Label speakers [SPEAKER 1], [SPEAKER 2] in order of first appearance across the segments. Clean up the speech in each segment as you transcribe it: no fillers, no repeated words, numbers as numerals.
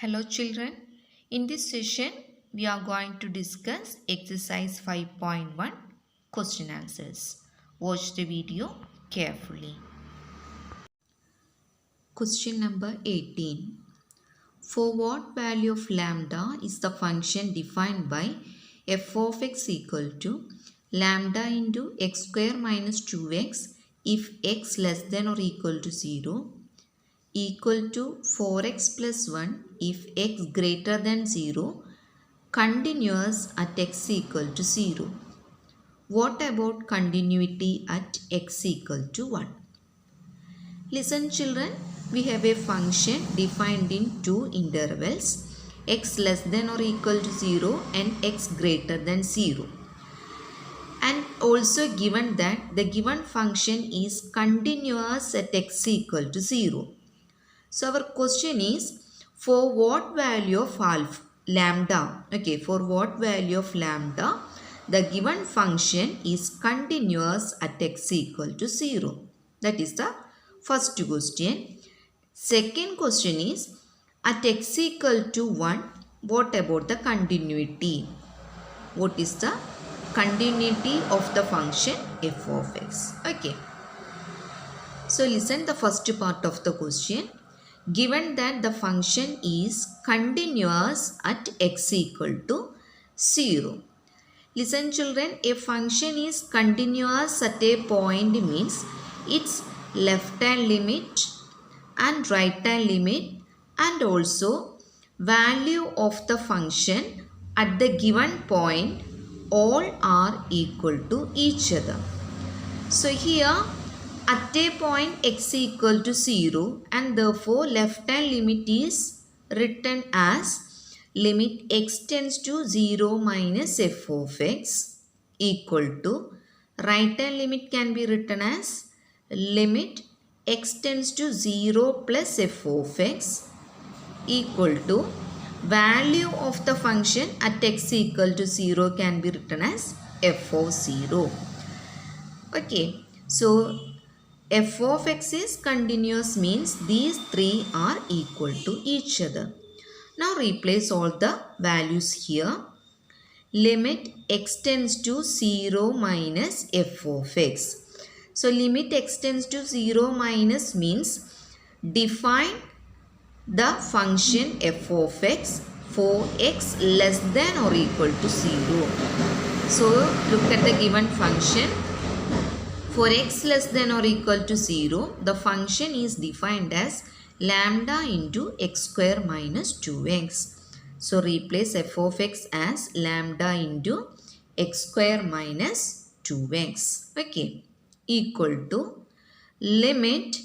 [SPEAKER 1] Hello children, in this session we are going to discuss exercise 5.1 question answers. Watch the video carefully. Question number 18. For what value of lambda is the function defined by f of x equal to lambda into x square minus 2x if x less than or equal to 0, equal to 4x plus 1 if x greater than 0, continuous at x equal to 0. What about continuity at x equal to 1? Listen children, we have a function defined in two intervals, x less than or equal to 0 and x greater than 0. And also given that the given function is continuous at x equal to 0. So our question is, for what value of lambda, for what value of lambda, the given function is continuous at x equal to 0. That is the first question. Second question is, at x equal to 1, what about the continuity? What is the continuity of the function f of x? Okay. So listen the first part of the question. Given that the function is continuous at x equal to 0. Listen children, a function is continuous at a point means its left hand limit and right hand limit and also value of the function at the given point all are equal to each other. So here at a point x equal to 0 and therefore left hand limit is written as limit x tends to 0 minus f of x equal to right hand limit can be written as limit x tends to 0 plus f of x equal to value of the function at x equal to 0 can be written as f of 0. Okay, so f of x is continuous means these three are equal to each other. Now replace all the values here. Limit x tends to 0 minus f of x. So limit x tends to 0 minus means define the function f of x for x less than or equal to 0. So look at the given function. For x less than or equal to 0, the function is defined as lambda into x square minus 2x. So replace f of x as lambda into x square minus 2x. Okay. Equal to limit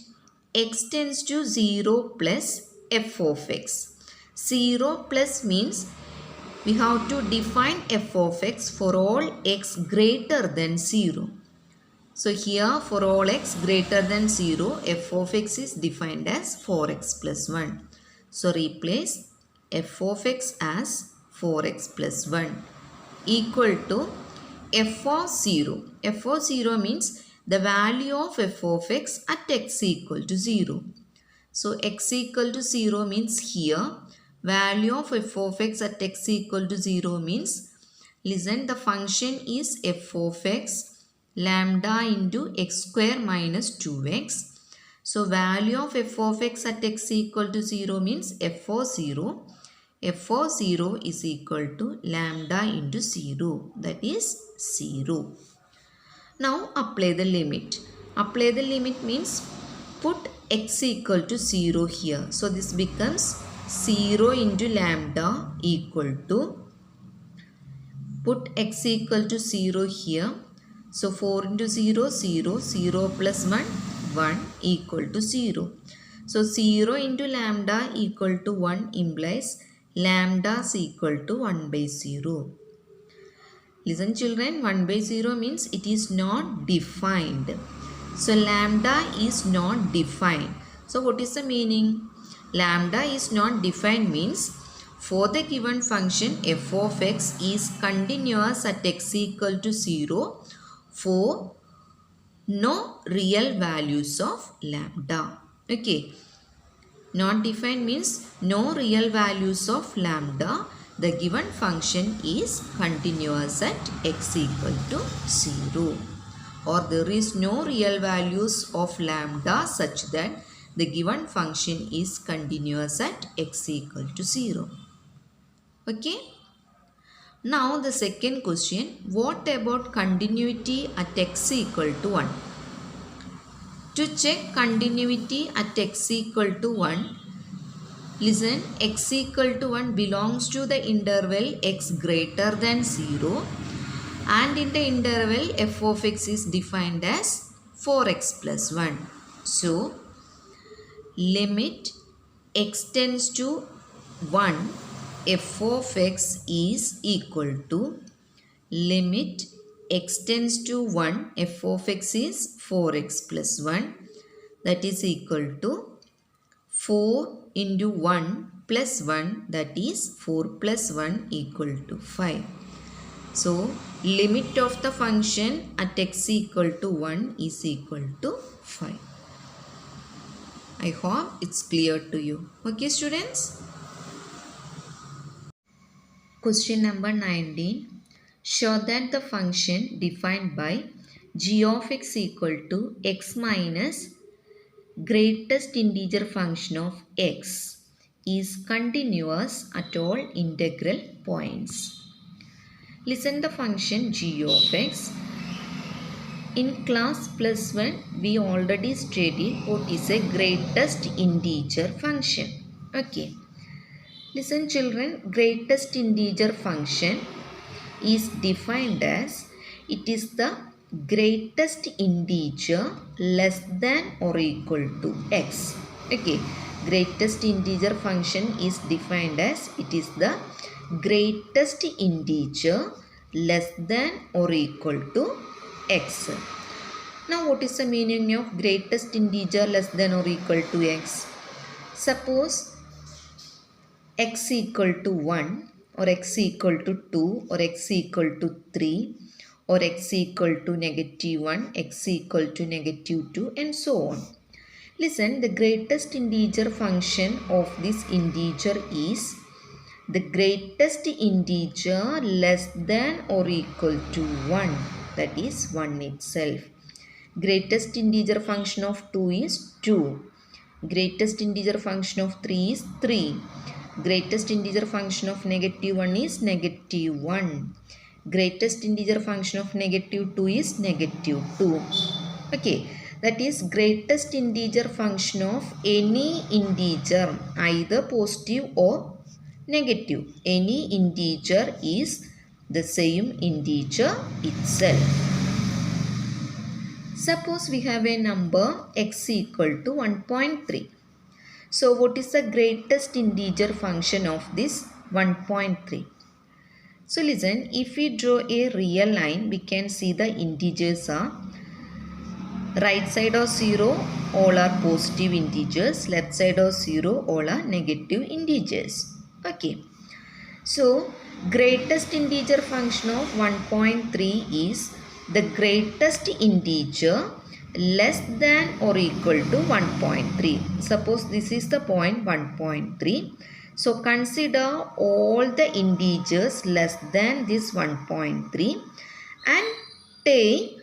[SPEAKER 1] x tends to 0 plus f of x. 0 plus means we have to define f of x for all x greater than 0. So here for all x greater than 0, f of x is defined as 4x plus 1. So replace f of x as 4x plus 1 equal to f of 0. f of 0 means the value of f of x at x equal to 0. So x equal to 0 means here value of f of x at x equal to 0 means, listen, the function is f of x lambda into x square minus 2x. So value of f of x at x equal to 0 means f of 0. f of 0 is equal to lambda into 0, that is 0. Now apply the limit. Apply the limit means put x equal to 0 here. So this becomes 0 into lambda equal to, put x equal to 0 here. So 4 into 0, 0, 0 plus 1, 1 equal to 0. So 0 into lambda equal to 1 implies lambda is equal to 1 by 0. Listen children, 1 by 0 means it is not defined. So lambda is not defined. So what is the meaning? Lambda is not defined means for the given function f of x is continuous at x equal to 0 for no real values of lambda. Okay. Not defined means no real values of lambda. The given function is continuous at x equal to 0. Or there is no real values of lambda such that the given function is continuous at x equal to 0. Okay. Now the second question, what about continuity at x equal to 1? To check continuity at x equal to 1, listen, x equal to 1 belongs to the interval x greater than 0 and in the interval f of x is defined as 4x plus 1. So, limit x tends to 1 f of x is equal to limit x tends to 1 f of x is 4x plus 1, that is equal to 4 into 1 plus 1, that is 4 plus 1 equal to 5. So, limit of the function at x equal to 1 is equal to 5. I hope it's clear to you. Okay, students? Question number 19. Show that the function defined by g of x equal to x minus greatest integer function of x is continuous at all integral points. Listen the function g of x. In class plus 1, we already studied what is a greatest integer function. Okay. Listen children, greatest integer function is defined as it is the greatest integer less than or equal to x. Okay. Greatest integer function is defined as it is the greatest integer less than or equal to x. Now what is the meaning of greatest integer less than or equal to x? Suppose x equal to 1 or x equal to 2 or x equal to 3 or x equal to negative 1, x equal to negative 2 and so on. Listen, the greatest integer function of this integer is the greatest integer less than or equal to 1, that is 1 itself. Greatest integer function of 2 is 2. Greatest integer function of 3 is 3. Greatest integer function of negative 1 is negative 1. Greatest integer function of negative 2 is negative 2. Okay, that is greatest integer function of any integer, either positive or negative. Any integer is the same integer itself. Suppose we have a number x equal to 1.3. So what is the greatest integer function of this 1.3? So listen, if we draw a real line, we can see the integers are right side of 0, all are positive integers. Left side of 0, all are negative integers. Okay. So greatest integer function of 1.3 is the greatest integer less than or equal to 1.3. Suppose this is the point 1.3. So consider all the integers less than this 1.3 and take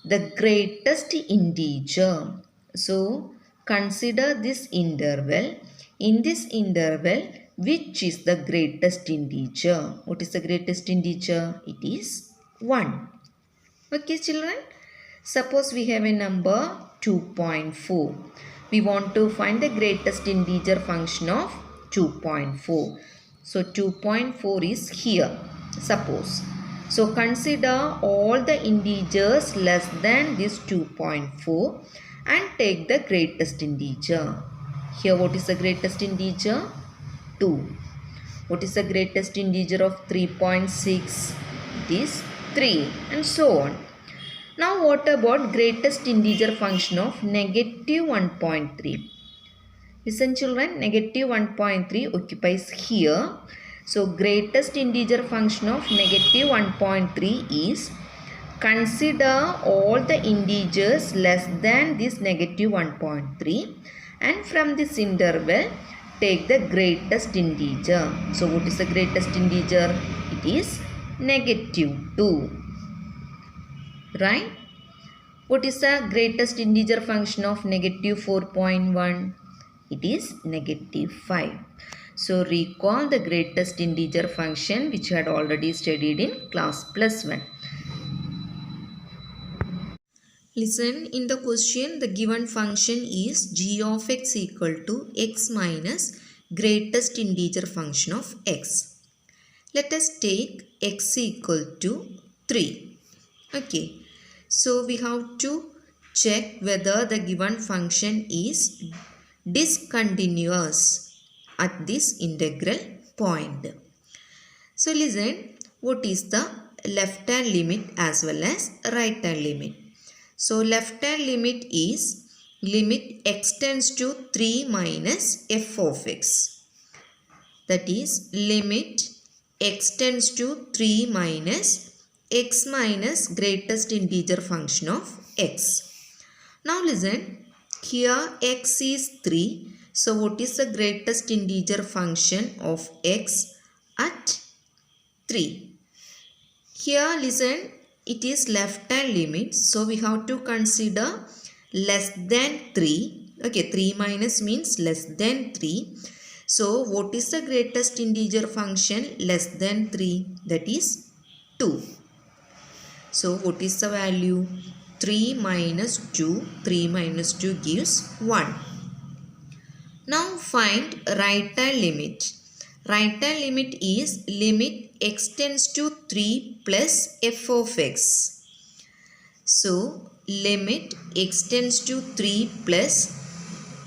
[SPEAKER 1] the greatest integer. So consider this interval. In this interval, which is the greatest integer? What is the greatest integer? It is 1. Okay children. Suppose we have a number 2.4. We want to find the greatest integer function of 2.4. So 2.4 is here. Suppose. So consider all the integers less than this 2.4 and take the greatest integer. Here what is the greatest integer? 2. What is the greatest integer of 3.6? It is 3 and so on. Now what about greatest integer function of negative 1.3? Listen children, negative 1.3 occupies here. So greatest integer function of negative 1.3 is consider all the integers less than this negative 1.3 And from this interval, take the greatest integer. So what is the greatest integer? It is -2. Right? What is the greatest integer function of -4.1? It is -5. So recall the greatest integer function which you had already studied in class +1. Listen, in the question, the given function is g of x equal to x minus greatest integer function of x. Let us take x equal to 3. Okay. So we have to check whether the given function is discontinuous at this integral point. So listen, what is the left hand limit as well as right hand limit? So left hand limit is limit x tends to 3 minus f of x. That is limit x tends to 3 minus x minus greatest integer function of x. Now listen, here x is 3. So what is the greatest integer function of x at 3? Here listen, it is left hand limit. So we have to consider less than 3. Okay, 3 minus means less than 3. So what is the greatest integer function less than 3? That is 2. So what is the value? 3 minus 2. 3 minus 2 gives 1. Now find right hand limit. Right hand limit is limit x tends to 3 plus f of x. So limit x tends to 3 plus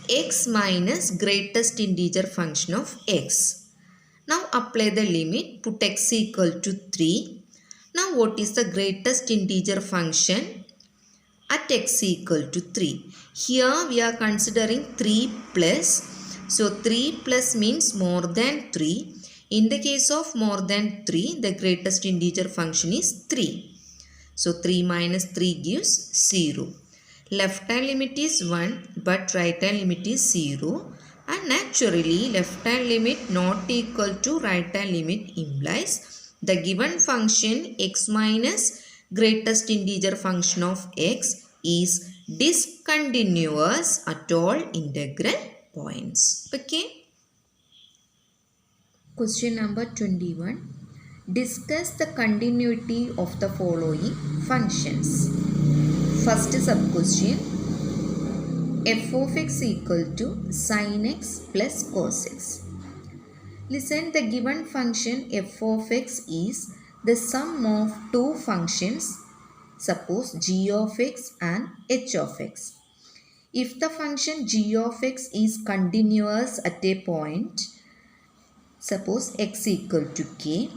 [SPEAKER 1] x minus greatest integer function of x. Now apply the limit, put x equal to 3. Now what is the greatest integer function at x equal to 3? Here we are considering 3 plus. So 3 plus means more than 3. In the case of more than 3, the greatest integer function is 3. So 3 minus 3 gives 0. Left hand limit is 1 but right hand limit is 0. And naturally left hand limit not equal to right hand limit implies the given function x minus greatest integer function of x is discontinuous at all integral points. Okay. Question number 21. Discuss the continuity of the following functions. First sub-question. F of x equal to sin x plus cos x. Listen, the given function f of x is the sum of two functions, suppose g of x and h of x. If the function g of x is continuous at a point, suppose x equal to k,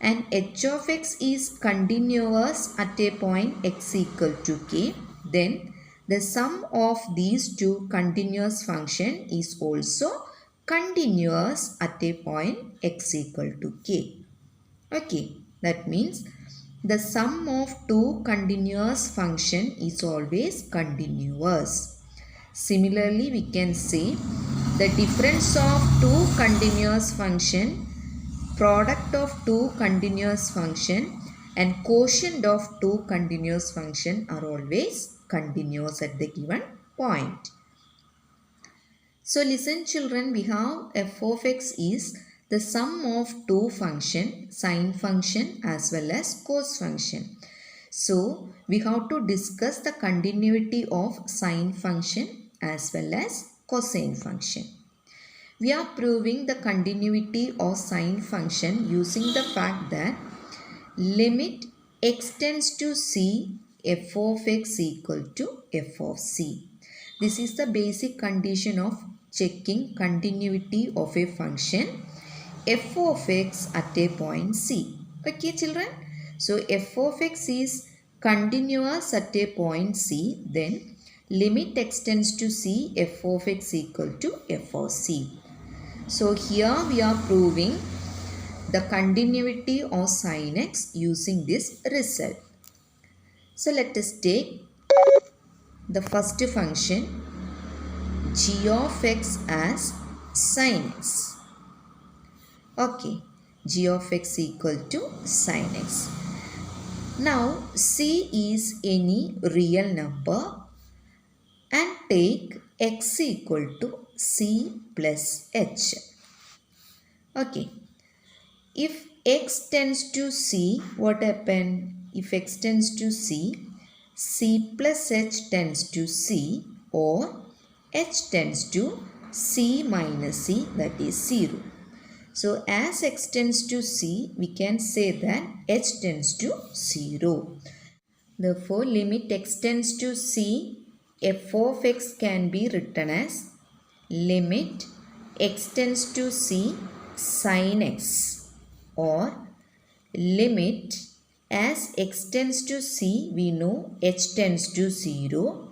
[SPEAKER 1] and h of x is continuous at a point x equal to k, then the sum of these two continuous function is also continuous at a point x equal to k. Okay, that means the sum of two continuous function is always continuous. Similarly, we can say the difference of two continuous function, product of two continuous function and quotient of two continuous function are always continuous at the given point. So listen children, we have f of x is the sum of two function, sine function as well as cos function. So we have to discuss the continuity of sine function as well as cosine function. We are proving the continuity of sine function using the fact that limit x tends to c, f of x equal to f of c. This is the basic condition of checking continuity of a function f of x at a point c. Okay children? So f of x is continuous at a point c, then limit x tends to c, f of x equal to f of c. So here we are proving the continuity of sin x using this result. So let us take the first function g of x as sin x. Okay, g of x equal to sin x. Now c is any real number and take x equal to c plus h. Okay, if x tends to c, what happen? If x tends to c, c plus h tends to c, or h tends to c minus c, that is 0. So as x tends to c, we can say that h tends to 0. Therefore, limit x tends to c, f of x can be written as limit x tends to c sin x, or limit as x tends to c, we know h tends to 0.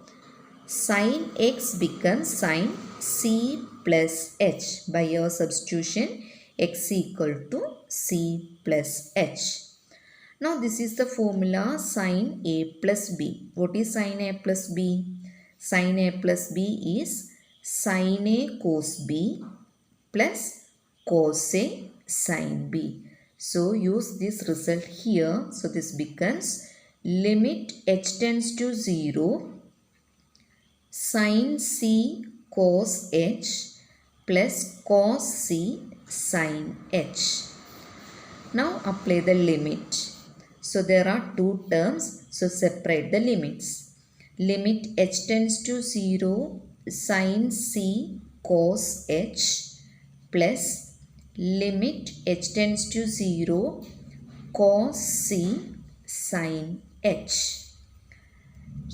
[SPEAKER 1] Sin x becomes sin c plus h. By your substitution, x equal to c plus h. Now this is the formula sin a plus b. What is sin a plus b? Sin a plus b is sin a cos b plus cos a sin b. So use this result here. So this becomes limit h tends to 0 sin c cos h plus cos c sin h. Now apply the limit. So there are two terms. So separate the limits. Limit h tends to 0 sin c cos h plus limit h tends to 0 cos c sin h.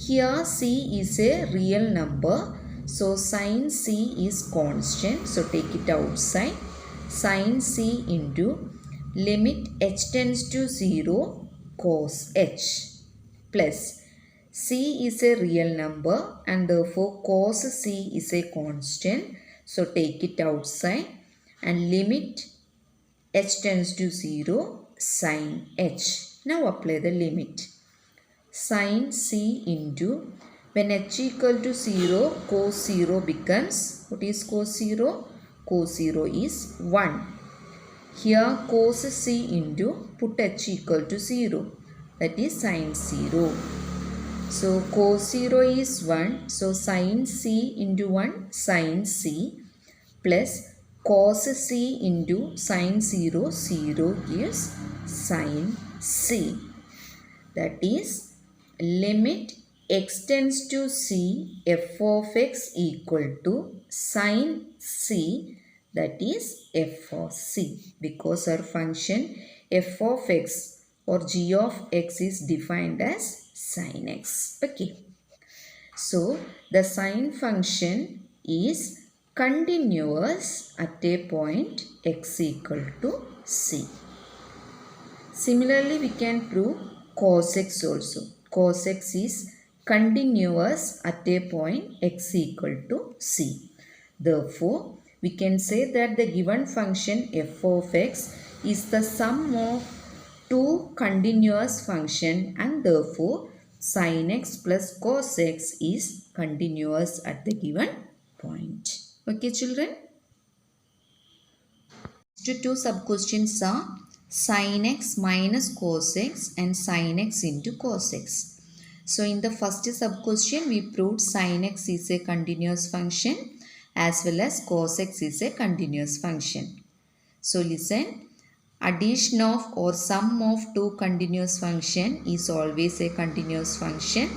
[SPEAKER 1] Here c is a real number. So sin c is constant. So take it outside. Sin c into limit h tends to 0 cos h plus c is a real number and therefore cos c is a constant. So take it outside and limit h tends to 0 sin h. Now apply the limit. Sin c into, when h equal to 0, cos 0 becomes, what is cos 0? Cos 0 is 1. Here cos c into, put h equal to 0, that is sin 0. So cos 0 is 1, so sin c into 1 sin c plus cos c into sin 0, 0 gives sin c. That is limit x tends to c, f of x equal to sin c, that is f of c, because our function f of x or g of x is defined as sin x. Okay. So the sine function is continuous at a point x equal to c. Similarly, we can prove cos x also. Cos x is continuous at a point x equal to c. Therefore, we can say that the given function f of x is the sum of two continuous function and therefore sin x plus cos x is continuous at the given point. Okay, children? Next two sub-questions are sin x minus cos x and sin x into cos x. So in the first sub-question, we proved sin x is a continuous function as well as cos x is a continuous function. So listen, addition of or sum of two continuous function is always a continuous function.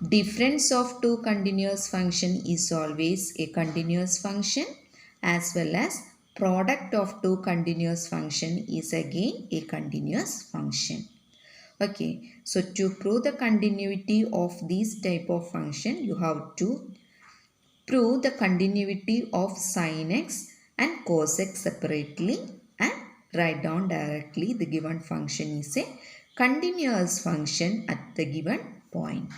[SPEAKER 1] Difference of two continuous function is always a continuous function, as well as product of two continuous function is again a continuous function. Okay, so to prove the continuity of this type of function, you have to prove the continuity of sin x and cos x separately and write down directly the given function is a continuous function at the given point.